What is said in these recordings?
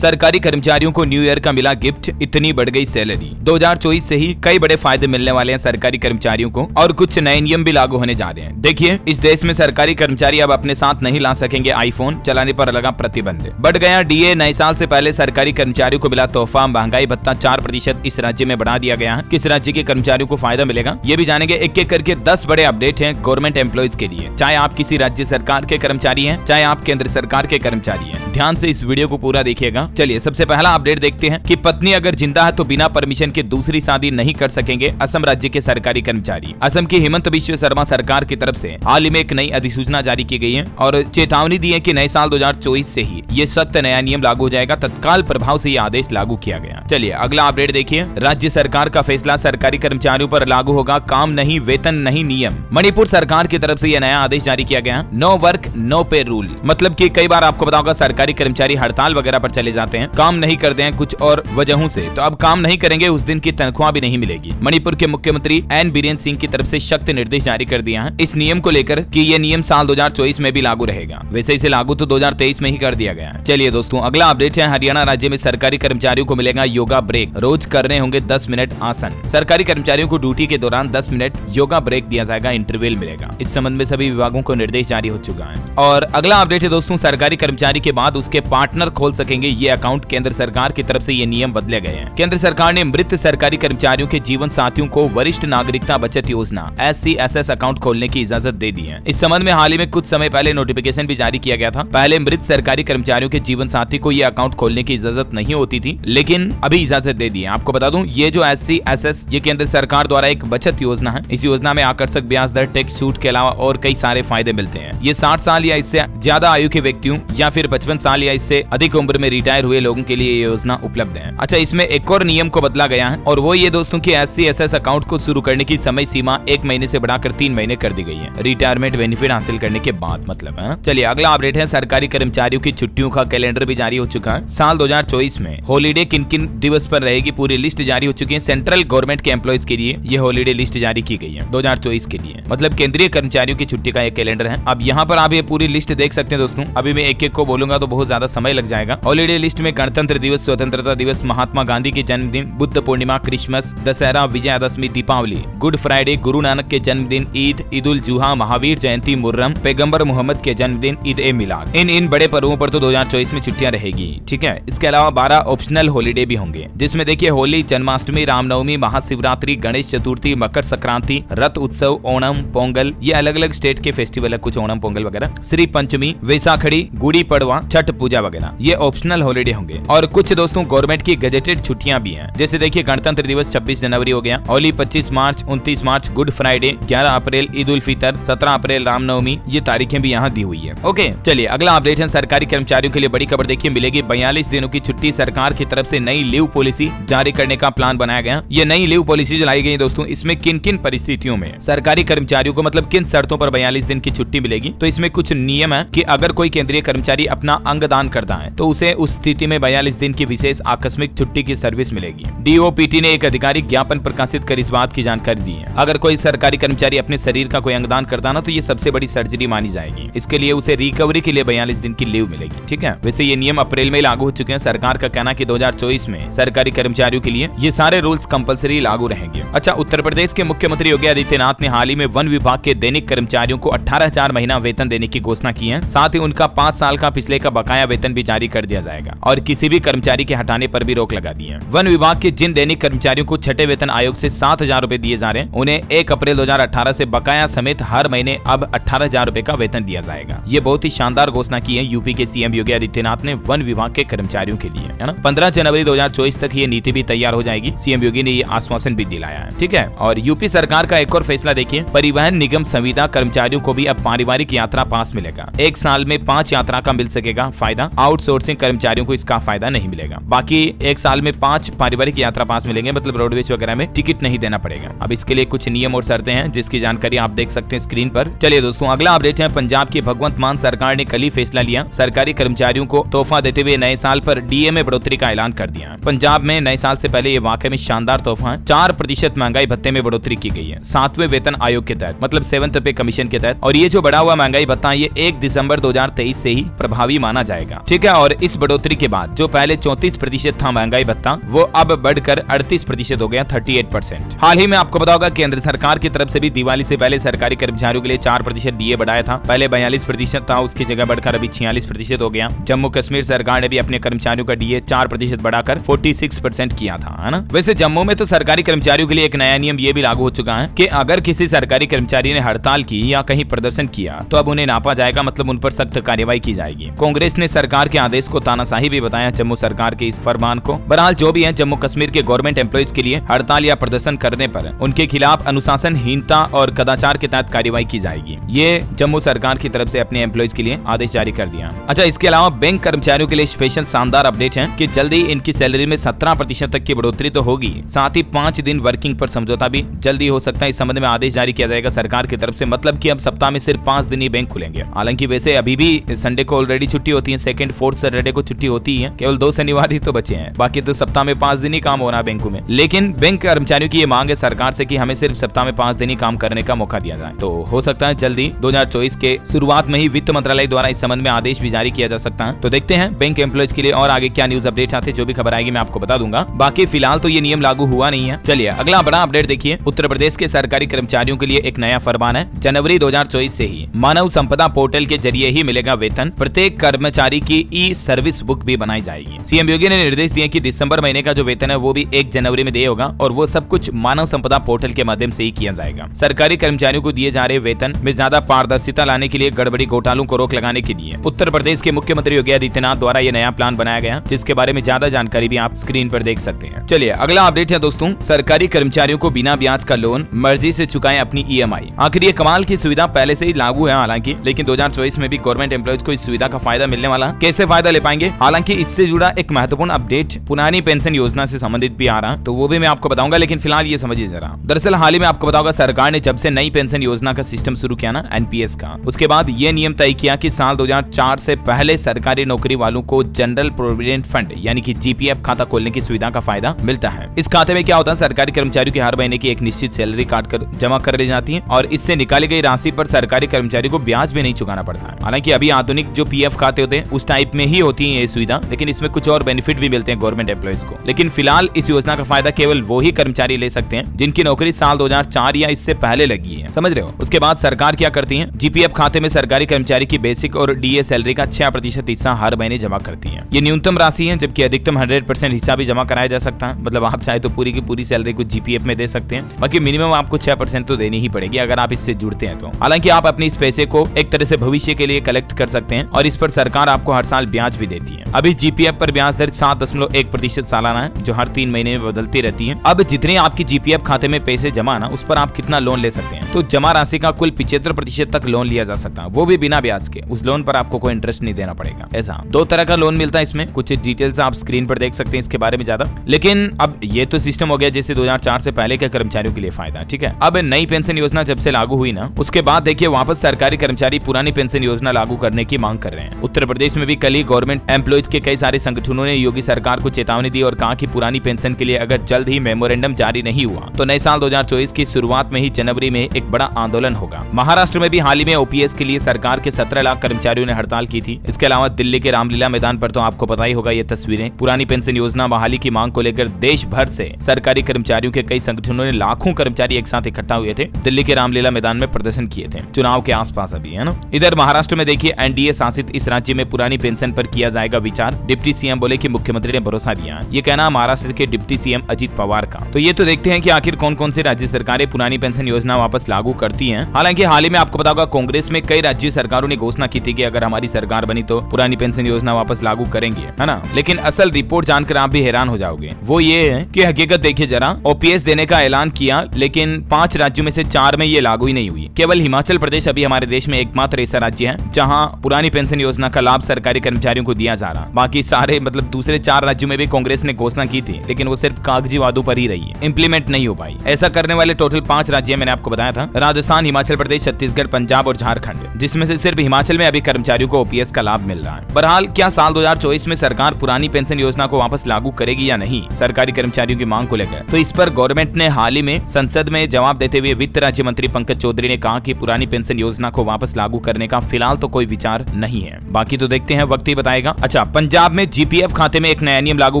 सरकारी कर्मचारियों को न्यू ईयर का मिला गिफ्ट, इतनी बढ़ गई सैलरी। 2024 से ही कई बड़े फायदे मिलने वाले हैं सरकारी कर्मचारियों को और कुछ नए नियम भी लागू होने जा रहे हैं। देखिए, इस देश में सरकारी कर्मचारी अब अपने साथ नहीं ला सकेंगे आईफोन, चलाने पर लगा प्रतिबंध। बढ़ गया डीए, नए साल से पहले सरकारी कर्मचारियों को मिला तोहफा, महंगाई भत्ता 4% इस राज्य में बढ़ा दिया गया है। किस राज्य के कर्मचारियों को फायदा मिलेगा ये भी जानेंगे। एक एक करके 10 बड़े अपडेट हैं गवर्नमेंट एम्प्लॉइज के लिए, चाहे आप किसी राज्य सरकार के कर्मचारी हैं, चाहे आप केंद्र सरकार के कर्मचारी हैं। ध्यान से इस वीडियो को पूरा देखिएगा। चलिए सबसे पहला अपडेट देखते हैं कि पत्नी अगर जिंदा है तो बिना परमिशन के दूसरी शादी नहीं कर सकेंगे असम राज्य के सरकारी कर्मचारी। असम की हेमंत बिश्व शर्मा सरकार की तरफ से हाल ही में एक नई अधिसूचना जारी की गई है और चेतावनी दी है कि नए साल 2024 से ही ये सख्त नया नियम लागू हो जाएगा। तत्काल प्रभाव से ये आदेश लागू किया गया। चलिए अगला अपडेट देखिए। राज्य सरकार का फैसला, सरकारी कर्मचारियों पर लागू होगा काम नहीं वेतन नहीं नियम। मणिपुर सरकार की तरफ से यह नया आदेश जारी किया गया। नो वर्क नो पे रूल, मतलब कि कई बार आपको बताऊंगा सरकारी कर्मचारी हड़ताल वगैरह पर चले जाते हैं, काम नहीं करते हैं कुछ और वजहों से, तो अब काम नहीं करेंगे उस दिन की तनख्वाह भी नहीं मिलेगी। मणिपुर के मुख्यमंत्री एन बीरेन सिंह की तरफ से सख्त निर्देश जारी कर दिया है इस नियम को लेकर कि ये नियम साल 2024 में भी लागू रहेगा। वैसे इसे लागू तो 2023 में ही कर दिया गया है। चलिए दोस्तों अगला अपडेट है। हरियाणा राज्य में सरकारी कर्मचारियों को मिलेगा योगा ब्रेक, रोज करने होंगे 10 मिनट आसन। सरकारी कर्मचारियों को ड्यूटी के दौरान 10 मिनट योगा ब्रेक दिया जाएगा, इंटरवल मिलेगा। इस संबंध में सभी विभागों को निर्देश जारी हो चुका है। और अगला अपडेट है दोस्तों, सरकारी कर्मचारी के बाद उसके पार्टनर खोल सकेंगे ये अकाउंट। केंद्र सरकार की तरफ से ये नियम बदले गए हैं। केंद्र सरकार ने मृत सरकारी कर्मचारियों के जीवन साथियों को वरिष्ठ नागरिकता बचत योजना SCSS अकाउंट खोलने की इजाजत दे दी है। इस संबंध में हाल ही में कुछ समय पहले नोटिफिकेशन भी जारी किया गया था। पहले मृत सरकारी कर्मचारियों के जीवन साथी को ये अकाउंट खोलने की इजाजत नहीं होती थी, लेकिन अभी इजाजत दे दी है। आपको बता दूं ये जो SCSS ये केंद्र सरकार द्वारा एक बचत योजना है। इस योजना में आकर्षक ब्याज दर, टैक्स छूट के अलावा और कई सारे फायदे मिलते हैं। ये 60 साल या इससे ज्यादा आयु के व्यक्तियों या फिर 55 साल या इससे अधिक उम्र में रिटायर हुए लोगों के लिए ये योजना उपलब्ध है। अच्छा, इसमें एक और नियम को बदला गया है और वो ये दोस्तों की SCSS अकाउंट को शुरू करने की समय सीमा 1 महीने से बढ़ाकर 3 महीने कर दी गई है, रिटायरमेंट बेनिफिट हासिल करने के बाद मतलब है। चलिए अगला अपडेट है। सरकारी कर्मचारियों की छुट्टियों का कैलेंडर भी जारी हो चुका है। साल 2024 में हॉलीडे किन किन दिवस पर रहेगी पूरी लिस्ट जारी हो चुकी है। सेंट्रल गवर्नमेंट के एम्प्लॉइज के लिए ये हॉलीडे लिस्ट जारी की गई है 2024 के लिए, मतलब केंद्रीय कर्मचारियों की छुट्टी का एक कैलेंडर है। अब यहाँ पर आप ये पूरी लिस्ट देख सकते हैं दोस्तों। अभी मैं एक एक को बोलूंगा तो बहुत ज्यादा समय लग जाएगा। हॉलीडे लिस्ट में गणतंत्र दिवस, स्वतंत्रता दिवस, महात्मा गांधी की जन्मदिन, Buddha Purnima, Christmas, Dussehra, Vijayadashami, Deepavali, good Friday, Guru Nanak के जन्मदिन, ईद, ईद उल जुहा, महावीर जयंती, मुहर्रम, पैगंबर मोहम्मद के जन्मदिन, ईद ए मिलाद। इन बड़े पर्वों पर तो 2024 में छुट्टियां रहेगी। ठीक है, इसके अलावा 12 ऑप्शनल हॉलीडे भी होंगे, जिसमें देखिए होली, जन्माष्टमी, रामनवमी, महाशिवरात्रि, गणेश चतुर्थी, मकर संक्रांति, रथ उत्सव, ओणम, पोंगल, ये अलग अलग स्टेट के फेस्टिवल है, कुछ ओणम पोंगल वगैरह, श्री पंचमी, वैसाखड़ी, गुड़ी पड़वा, छठ पूजा वगैरह, ये ऑप्शनल हॉलीडे होंगे। और कुछ दोस्तों गवर्नमेंट की गजेटेड छुट्टियां भी हैं, जैसे देखिए गणतंत्र दिवस 26 जनवरी हो गया, होली 25 मार्च, 29 मार्च, गुड फ्राइडे, 11 अप्रैल ईद उल फितर, 17 अप्रैल रामनवमी, ये तारीखें भी यहाँ दी हुई है। ओके, चलिए अगला अपडेट है। सरकारी कर्मचारियों के लिए बड़ी खबर देखिए, मिलेगी 42 दिनों की छुट्टी। सरकार की तरफ से नई लीव पॉलिसी जारी करने का प्लान बनाया गया। ये नई लीव पॉलिसी जो लाई गई दोस्तों, इसमें किन किन परिस्थितियों में सरकारी कर्मचारियों को मतलब किन शर्तों पर 42 दिन की छुट्टी मिलेगी, तो इसमें कुछ नियम है कि अगर कोई केंद्रीय कर्मचारी अपना अंग दान करता है तो उसे उस स्थिति में 42 दिन की विशेष आकस्मिक छुट्टी की सर्विस मिलेगी। DOPT ने एक आधिकारिक ज्ञापन प्रकाशित कर इस बात की जानकारी दी है। अगर कोई सरकारी कर्मचारी अपने शरीर का कोई अंगदान करता ना तो ये सबसे बड़ी सर्जरी मानी जाएगी। इसके लिए उसे रिकवरी के लिए 42 दिन की लीव मिलेगी। ठीक है, वैसे ये नियम अप्रैल में लागू हो चुके हैं। सरकार का कहना कि 2024 में सरकारी कर्मचारियों के लिए ये सारे रूल्स कंपलसरी लागू रहेंगे। अच्छा, उत्तर प्रदेश के मुख्यमंत्री योगी आदित्यनाथ ने हाल ही में वन विभाग के दैनिक कर्मचारियों को 18,000 महीना वेतन देने की घोषणा की है। साथ ही उनका 5 साल का पिछले का बकाया वेतन भी जारी कर दिया जाएगा और किसी भी कर्मचारी के हटाने पर भी रोक लगा दी है। वन विभाग के जिन दैनिक कर्मचारियों को छठे वेतन आयोग से 7,000 रूपए दिए जा रहे हैं, उन्हें 1 अप्रैल 2018 से बकाया समेत हर महीने अब 18,000 रूपए का वेतन दिया जाएगा। ये बहुत ही शानदार घोषणा की है यूपी के सीएम योगी आदित्यनाथ ने वन विभाग के कर्मचारियों के लिए, है ना। 15 जनवरी 2024 तक ये नीति भी तैयार हो जाएगी। सीएम योगी ने ये आश्वासन भी दिलाया है। ठीक है, और यूपी सरकार का एक और फैसला देखिए, परिवहन निगम संविदा कर्मचारियों को भी अब पारिवारिक यात्रा पास मिलेगा। 1 साल में 5 यात्रा का मिल सकेगा फायदा। आउटसोर्सिंग कर्मचारियों को इसका फायदा नहीं मिलेगा। बाकी 1 साल में 5 पारिवारिक यात्रा पास मिलेंगे, मतलब रोडवेज वगैरह में टिकट नहीं देना पड़ेगा। अब इसके लिए कुछ नियम और शर्तें हैं जिसकी जानकारी आप देख सकते हैं स्क्रीन पर। चलिए दोस्तों अगला अपडेट है। पंजाब की भगवंत मान सरकार ने कल ही फैसला लिया, सरकारी कर्मचारियों को तोहफा देते हुए नए साल पर डीए में बढ़ोतरी का ऐलान कर दिया। पंजाब में नए साल से पहले ये वाकई में शानदार तोहफा है। 4% महंगाई भत्ते में बढ़ोतरी की गई है 7वें वेतन आयोग के तहत, मतलब 7th पे कमीशन के तहत। और ये जो बढ़ा हुआ महंगाई भत्ता ये 1 दिसंबर 2023 से ही प्रभावी माना जाएगा। ठीक है, और इस बढ़ोतरी बढ़ोतरी के बाद जो पहले 34% था महंगाई भत्ता, वो अब बढ़कर 38% हो गया, 38%। हाल ही में आपको पता होगा केंद्र सरकार की तरफ से भी दिवाली से पहले सरकारी कर्मचारियों के लिए 4% डीए बढ़ाया था। पहले 42% था, उसकी जगह बढ़कर अभी 46% हो गया। जम्मू कश्मीर सरकार ने भी अपने कर्मचारियों का डीए 4% बढ़ाकर 46% किया था, है ना। वैसे जम्मू में तो सरकारी कर्मचारियों के लिए एक नया नियम ये भी लागू हो चुका है कि अगर किसी सरकारी कर्मचारी ने हड़ताल की या कहीं प्रदर्शन किया तो अब उन्हें नापा जाएगा, मतलब उन पर सख्त कार्रवाई की जाएगी। कांग्रेस ने सरकार के आदेश को तानाशाही भी बताया जम्मू सरकार के इस फरमान को। बहरहाल जो भी है, जम्मू कश्मीर के गवर्नमेंट एम्प्लॉइज के लिए हड़ताल या प्रदर्शन करने पर उनके खिलाफ अनुशासनहीनता और कदाचार के तहत कार्रवाई की जाएगी। ये जम्मू सरकार की तरफ से अपने एम्प्लॉइज के लिए आदेश जारी कर दिया। अच्छा, इसके अलावा बैंक कर्मचारियों के लिए स्पेशल शानदार अपडेट है कि जल्दी इनकी सैलरी में 17% तक की बढ़ोतरी तो होगी, साथ ही 5 दिन वर्किंग पर समझौता भी जल्दी हो सकता है। इस संबंध में आदेश जारी किया जाएगा सरकार की तरफ से, मतलब कि अब सप्ताह में सिर्फ 5 दिन ही बैंक खुलेंगे। हालांकि वैसे अभी भी संडे को ऑलरेडी छुट्टी होती है, सेकंड फोर्थ सैटरडे को छुट्टी होती है, केवल 2 शनिवार ही तो बचे हैं, बाकी तो सप्ताह में 5 दिन ही काम हो रहा है बैंकों में। लेकिन बैंक कर्मचारियों की ये मांग है सरकार से कि हमें सिर्फ सप्ताह में 5 दिन ही काम करने का मौका दिया जाए। तो हो सकता है जल्दी 2024 के शुरुआत में ही वित्त मंत्रालय द्वारा इस संबंध में आदेश भी जारी किया जा सकता है। तो देखते हैं बैंक एम्प्लॉइज के लिए और आगे क्या न्यूज अपडेट आते हैं, जो भी खबर आएगी मैं आपको बता दूंगा। बाकी फिलहाल तो ये नियम लागू हुआ नहीं है। चलिए अगला बड़ा अपडेट देखिए। उत्तर प्रदेश के सरकारी कर्मचारियों के लिए एक नया फरमान है। जनवरी 2024 से ही मानव संपदा पोर्टल के जरिए ही मिलेगा वेतन। प्रत्येक कर्मचारी की ई सर्विस बुक भी बनाई जाएगी। सीएम योगी ने निर्देश दिए कि दिसंबर महीने का जो वेतन है वो भी 1 जनवरी में देय होगा और वो सब कुछ मानव संपदा पोर्टल के माध्यम से ही किया जाएगा। सरकारी कर्मचारियों को दिए जा रहे वेतन में ज्यादा पारदर्शिता लाने के लिए गड़बड़ी घोटालों को रोक लगाने के लिए उत्तर प्रदेश के मुख्यमंत्री योगी आदित्यनाथ द्वारा ये नया प्लान बनाया गया, जिसके बारे में ज्यादा जानकारी भी आप स्क्रीन पर देख सकते हैं। चलिए अगला अपडेट है दोस्तों, सरकारी कर्मचारियों को बिना ब्याज का लोन मर्जी से चुकाएं अपनी ईएमआई। आखिर ये कमाल की सुविधा पहले से ही लागू है हालांकि, लेकिन 2024 में भी गवर्नमेंट एम्प्लॉइज को इस सुविधा का फायदा मिलने वाला। कैसे फायदा ले पाएंगे? हालांकि इससे जुड़ा एक महत्वपूर्ण अपडेट पुरानी पेंशन योजना से संबंधित भी आ रहा, तो वो भी मैं आपको बताऊंगा, लेकिन फिलहाल ये समझिए जरा। दरअसल हाल ही में आपको बताऊंगा सरकार ने जब से नई पेंशन योजना का सिस्टम शुरू किया ना, एनपीएस का, उसके बाद ये नियम तय किया कि साल 2004 से पहले सरकारी नौकरी वालों को जनरल प्रोविडेंट फंड यानी कि जीपीएफ खाता खोलने की सुविधा का फायदा मिलता है। इस खाते में क्या होता है, सरकारी कर्मचारियों की हर महीने की एक निश्चित सैलरी काट कर जमा कर ली जाती है और इससे निकाली गई राशि पर सरकारी कर्मचारी को ब्याज भी नहीं चुकाना पड़ता है। हालांकि अभी आधुनिक जो पीएफ खाते होते हैं उस टाइप में ही होती है ये सुविधा, लेकिन इसमें कुछ और बेनिफिट भी मिलते हैं गवर्नमेंट एम्प्लॉइज को। लेकिन फिलहाल इस योजना का फायदा केवल वो ही कर्मचारी ले सकते हैं जिनकी नौकरी साल 2004 या इससे पहले लगी है, समझ रहे हो। उसके बाद सरकार क्या करती है, जीपीएफ खाते में सरकारी कर्मचारी की बेसिक और डीए सैलरी का 6% हिस्सा हर महीने जमा करती है। ये न्यूनतम राशि है, जबकि अधिकतम 100% हिस्सा भी जमा कराया जा सकता है। मतलब आप चाहे तो पूरी की पूरी सैलरी को जीपीएफ में दे सकते हैं, बाकी मिनिमम आपको 6% तो देनी ही पड़ेगी अगर आप इससे जुड़ते हैं तो। हालांकि आप अपने इस पैसे को एक तरह से भविष्य के लिए कलेक्ट कर सकते हैं और इस पर सरकार आपको हर साल ब्याज भी देती है। अभी जीपीएफ पर ब्याज दर 7.1% सालाना है, जो हर 3 महीने में बदलती रहती है। अब जितने आपकी जीपीएफ खाते में पैसे जमा ना, उस पर आप कितना लोन ले सकते हैं, तो जमा राशि का कुल 75% तक लोन लिया जा सकता है, वो भी बिना ब्याज के। उस लोन पर आपको कोई इंटरेस्ट नहीं देना पड़ेगा। ऐसा 2 तरह का लोन मिलता है इसमें, कुछ डिटेल्स आप स्क्रीन पर देख सकते हैं इसके बारे में ज्यादा। लेकिन अब ये तो सिस्टम हो गया जैसे 2004 से पहले के कर्मचारियों के लिए फायदा, ठीक है। अब नई पेंशन योजना जब से लागू हुई ना, उसके बाद देखिए वापस सरकारी कर्मचारी पुरानी पेंशन योजना लागू करने की मांग कर रहे हैं। उत्तर प्रदेश में भी कल ही गवर्नमेंट एम्प्लॉइज के कई सारे संगठनों ने योगी सरकार को चेतावनी दी और कहा कि पुरानी पेंशन के लिए अगर जल्द ही मेमोरेंडम जारी नहीं हुआ तो नए साल 2024 की शुरुआत में ही जनवरी में एक बड़ा आंदोलन होगा। महाराष्ट्र में भी हाल ही में ओपीएस के लिए सरकार के 17 लाख कर्मचारियों ने हड़ताल की थी। इसके अलावा दिल्ली के रामलीला मैदान पर तो आपको पता ही होगा ये तस्वीरें। पुरानी पेंशन योजना बहाली की मांग को लेकर देश भर से सरकारी कर्मचारियों के कई संगठनों ने लाखों कर्मचारी एक साथ इकट्ठा हुए थे, दिल्ली के रामलीला मैदान में प्रदर्शन किए थे चुनाव के आसपास अभी, है ना। इधर महाराष्ट्र में देखिए एनडीए शासित इस राज्य में पुरानी पेंशन पर किया जाएगा विचार। डिप्टी सीएम बोले कि मुख्यमंत्री ने भरोसा दिया। ये कहना महाराष्ट्र के डिप्टी सीएम अजित पवार का। तो ये तो देखते हैं कि आखिर कौन कौन से राज्य सरकारें पुरानी पेंशन योजना वापस लागू करती हैं। हालांकि हाल ही में आपको पता होगा कांग्रेस में कई राज्य सरकारों ने घोषणा की थी कि अगर हमारी सरकार बनी तो पुरानी पेंशन योजना वापस लागू करेंगे, है ना। लेकिन असल रिपोर्ट जानकर आप भी हैरान हो जाओगे। वो ये है कि हकीकत देखिए जरा, ओपीएस देने का ऐलान किया लेकिन 5 राज्यों में से 4 में ये लागू ही नहीं हुई। केवल हिमाचल प्रदेश अभी हमारे देश में एकमात्र ऐसा राज्य है जहां पुरानी पेंशन योजना का लाभ सरकारी कर्मचारियों को दिया जा रहा। बाकी सारे मतलब दूसरे 4 राज्यों में भी कांग्रेस ने घोषणा की थी, लेकिन वो सिर्फ कागजी वादों पर ही रही है, इंप्लीमेंट नहीं हो पाई। ऐसा करने वाले टोटल 5 राज्य मैंने आपको बताया था, राजस्थान, हिमाचल प्रदेश, छत्तीसगढ़, पंजाब और झारखंड, जिसमें से सिर्फ हिमाचल में अभी कर्मचारियों को ओपीएस का लाभ मिल रहा है। बहरहाल क्या साल 2024 में सरकार पुरानी पेंशन योजना को वापस लागू करेगी या नहीं सरकारी कर्मचारियों की मांग को लेकर, तो इस पर गवर्नमेंट ने हाल ही में संसद में जवाब देते हुए वित्त राज्य मंत्री पंकज चौधरी ने कहा कि पुरानी पेंशन योजना को वापस लागू करने का फिलहाल तो कोई विचार नहीं है। बाकी तो देखते हैं, वक्त ही बताएगा। अच्छा, अच्छा, पंजाब में जीपीएफ खाते में एक नया नियम लागू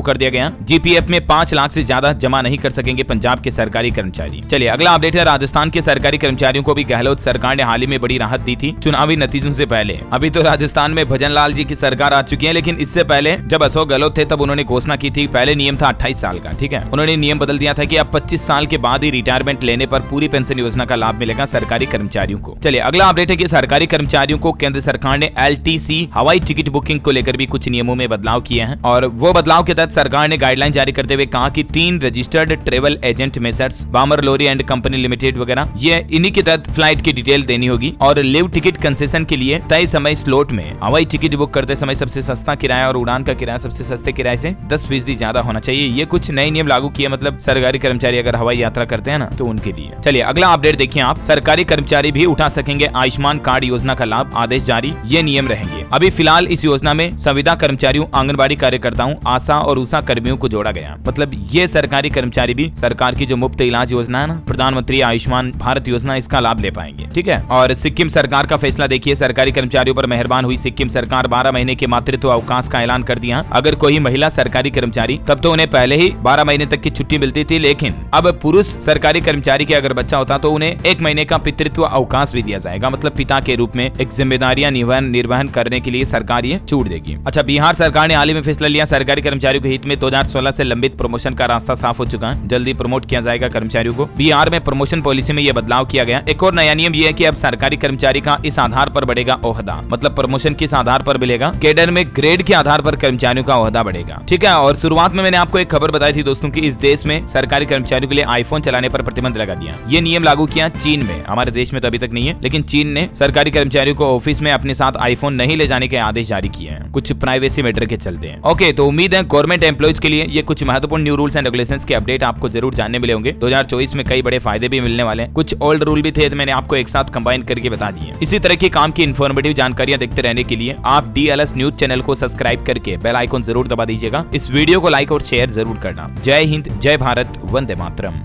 कर दिया गया। जीपीएफ में 5 लाख से ज्यादा जमा नहीं कर सकेंगे पंजाब के सरकारी कर्मचारी। चलिए अगला अपडेट है, राजस्थान के सरकारी कर्मचारियों को भी गहलोत सरकार ने हाल ही में बड़ी राहत दी थी चुनावी नतीजों से पहले। अभी तो राजस्थान में भजन लाल जी की सरकार आ चुकी है, लेकिन इससे पहले जब अशोक गहलोत थे तब उन्होंने घोषणा की थी, पहले नियम था 28 साल का, ठीक है। उन्होंने नियम बदल दिया था कि अब 25 साल के बाद ही रिटायरमेंट लेने पर पूरी पेंशन योजना का लाभ मिलेगा सरकारी कर्मचारियों को। चलिए अगला अपडेट है कि सरकारी कर्मचारियों को केंद्र सरकार ने एलटीसी हवाई टिकट बुकिंग को लेकर भी कुछ नियमों में बदलाव किए हैं, और वो बदलाव के तहत सरकार ने गाइडलाइन जारी करते हुए कहा कि 3 registered travel agent messrs Balmer Lawrie and company limited वगैरह, ये इन्हीं के तहत फ्लाइट की डिटेल देनी होगी। और लिव टिकट कंसेशन के लिए तय समय स्लॉट में हवाई टिकट बुक करते समय सबसे सस्ता किराया और उड़ान का किराया सबसे सस्ते किराए से 10% ज्यादा होना चाहिए। ये कुछ नए नियम लागू किए, मतलब सरकारी कर्मचारी अगर हवाई यात्रा करते हैं ना तो उनके लिए। चलिए अगला अपडेट देखिए आप, सरकारी कर्मचारी भी उठा सकेंगे आयुष्मान कार्ड योजना का लाभ, आदेश जारी, ये नियम रहेंगे। अभी फिलहाल इस योजना में संविदा कर्मचारियों, आंगनबाड़ी कार्यकर्ताओं, आशा और उषा कर्मियों को जोड़ा गया। मतलब ये सरकारी कर्मचारी भी सरकार की जो मुफ्त इलाज योजना है ना, प्रधानमंत्री आयुष्मान भारत योजना, इसका लाभ ले पाएंगे, ठीक है। और सिक्किम सरकार का फैसला देखिए, सरकारी कर्मचारियों पर मेहरबान हुई सिक्किम सरकार, 12 महीने के मातृत्व अवकाश का ऐलान कर दिया। अगर कोई महिला सरकारी कर्मचारी, तब तो उन्हें पहले ही 12 महीने तक की छुट्टी मिलती थी, लेकिन अब पुरुष सरकारी कर्मचारी के अगर बच्चा होता तो उन्हें 1 महीने का पितृत्व अवकाश भी दिया जाएगा। मतलब पिता के रूप में एक जिम्मेदारियां निर्वहन करने के लिए सरकार ये छूट देगी। अच्छा, बिहार सरकार ने हाल ही में फैसला लिया, सरकारी कर्मचारियों के हित में 2016 से लंबित प्रमोशन का रास्ता साफ हो चुका है, जल्दी प्रमोट किया जाएगा कर्मचारियों को। बिहार में प्रमोशन पॉलिसी में यह बदलाव किया गया। एक और नया नियम यह है कि अब सरकारी कर्मचारी का इस आधार पर बढ़ेगा ओहदा, मतलब प्रमोशन किस आधार पर मिलेगा, कैडर में ग्रेड के आधार पर कर्मचारियों का ओहदा बढ़ेगा, ठीक है। और शुरुआत में मैंने आपको एक खबर बताई थी दोस्तों कि इस देश में सरकारी कर्मचारियों के लिए आईफोन चलाने पर प्रतिबंध लगा दिया। ये नियम लागू किया चीन में, हमारे देश में तो अभी तक नहीं है, लेकिन चीन ने सरकारी कर्मचारियों को ऑफिस में अपने साथ आईफोन नहीं ले जाने के आदेश जारी किए हैं, कुछ प्राइवेसी मैटर के चलते हैं। ओके, तो उम्मीद है गवर्नमेंट एम्प्लॉइज के लिए ये कुछ महत्वपूर्ण न्यू रूल्स एंड रेगुलेशंस के अपडेट आपको जरूर जानने मिले होंगे। 2024 में कई बड़े फायदे भी मिलने वाले हैं, कुछ ओल्ड रूल भी थे तो मैंने आपको एक साथ कंबाइन करके बता दिए। इसी तरह की काम की इन्फॉर्मेटिव जानकारियां देखते रहने के लिए आप DLS न्यूज चैनल को सब्सक्राइब करके बेल आइकन जरूर दबा दीजिएगा। इस वीडियो को लाइक और शेयर जरूर करना। जय हिंद, जय भारत, वंदे मातरम।